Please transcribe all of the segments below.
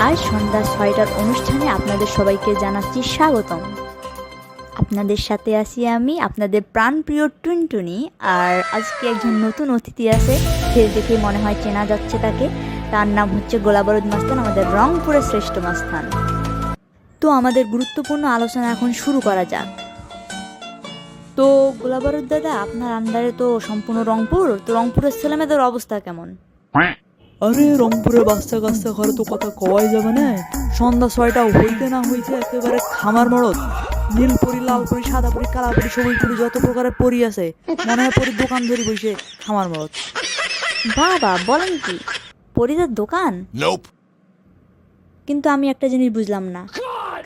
আজ সন্ধ্যা ৬টার অনুষ্ঠানে আপনাদের সবাইকে জানাচ্ছি স্বাগতম। আপনাদের সাথে আছি আমি, আপনাদের প্রাণপ্রিয় টুনটুনি। আর আজকে একজন নতুন অতিথি আছে, ফের দেখে মনে হয় চেনা যাচ্ছে তাকে। তার নাম হচ্ছে গোলাবারুদ মাস্তান, আমাদের রংপুরের শ্রেষ্ঠ মাস্তান। তো আমাদের গুরুত্বপূর্ণ আলোচনা এখন শুরু করা যাক। তো গোলাবারুদ দাদা, আপনার আন্ডারে তো সম্পূর্ণ রংপুর, তো রংপুরের ছেলেমেয়েদের অবস্থা কেমন? আরে রংপুরের বাচ্চা কাচ্চা ঘরে তো কথা কওয়াই যাবে না। সন্ধ্যা ৬টা হইতে না হইতে একেবারে খামার মরদ, নীলপরি, লালপরি, সাদাপরি, কালাপরি, সবুজ পরি, যত প্রকারের পরি আছে মনে হয় পরি দোকান ধরে বসে খামার মরদ। বাবা, বলেন কি, পরিদের দোকান? কিন্তু আমি একটা জিনিস বুঝলাম না,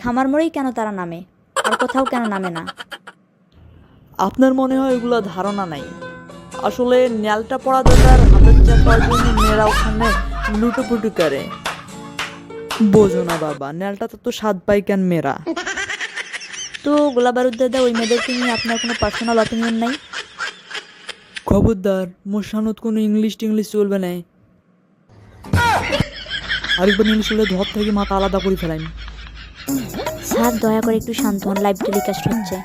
খামার মোড়েই কেন তারা নামে, আর কোথাও কেন নামে না? আপনার মনে হয় এগুলো ধারণা নাই। আসলে ন্যালটা পড়া দাদার হাতের চাপার জন্য মেয়েরা ওখানে লুটোপুটি করে। বোঝো না বাবা, ন্যালটা তো স্বাদ পাই কেন মেয়েরা। তো গোলাবারুদ দাদা, ওই মেয়েদেরকে নিয়ে আপনার কোনো পার্সোনাল অপিনিয়ন নাই? খবরদার, মোর সানত কোনো ইংলিশ টিংলিশ চলবে না। আরেকবার ইংলিশ হলে ধর থেকে মাথা আলাদা করে ফেলাইন। স্যার, দয়া করে একটু শান্ত হন, লাইভ টেলিকাস্ট হচ্ছে।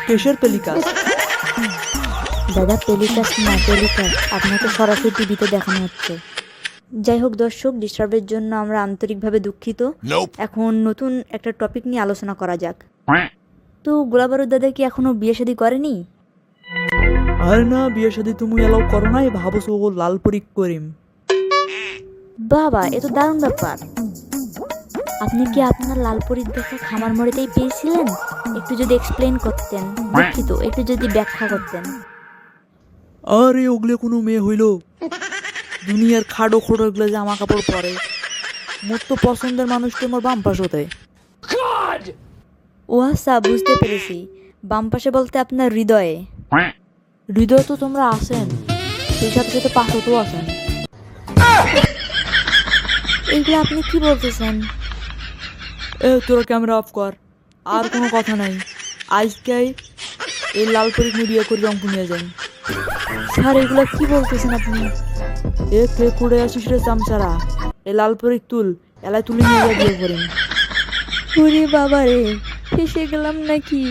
কেশের পেলিকাস? দাদা, টেলিকাস্ট না, টেলিকাস্ট। আপনাকে সরাসরি টিভিতে দেখানো হচ্ছে। যাই হোক দর্শক, ডিস্টার্বের জন্য আমরা আন্তরিকভাবে দুঃখিত। এখন নতুন একটা টপিক নিয়ে আলোচনা করা যাক। তো গোলাবারুদ দাদা কি এখনো বিয়ে শাদী করেনি? আরে না, বিয়ে শাদী তুমি এলাও করো নাই, ভাবছো ও লাল পরিক করিম। বাবা, এ তো দারুণ ব্যাপার। আপনি কি আপনার লালপরীর দেখা খামার মোড়েতেই পেয়েছিলেন? একটু যদি এক্সপ্লেন করতেন, দুঃখিত, একটু যদি ব্যাখ্যা করতেন। আরে ওগুলো কোনো মেয়ে হইল? দুনিয়ার খাডো খোড়ো এগুলো জামা কাপড় পরে। মোর তো পছন্দের মানুষটা মোর বাম পাশ হতে। ও আচ্ছা, বুঝতে পেরেছি। বাম পাশে বলতে আপনার হৃদয়ে? হৃদয় তো তোমরা আছেন, সেই সাথে সাথে পাশতেও আছেন। এইগুলো আপনি কি বলতেছেন? তোরা ক্যামেরা অফ কর, আর কোনো কথা নাই। আজকেই এই লাল পরিক নিয়ে বিয়ে করে রংপুর নিয়ে যাই। স্যার, এগুলো কি বলতেছেন আপনি? কে কুড়ে আসিস রে চামচারা, এই লাল পরিক তুল, এলাই তুলে নিয়ে যা বিয়ে করিম। ওরে বাবা রে, ফেসে গেলাম নাকি?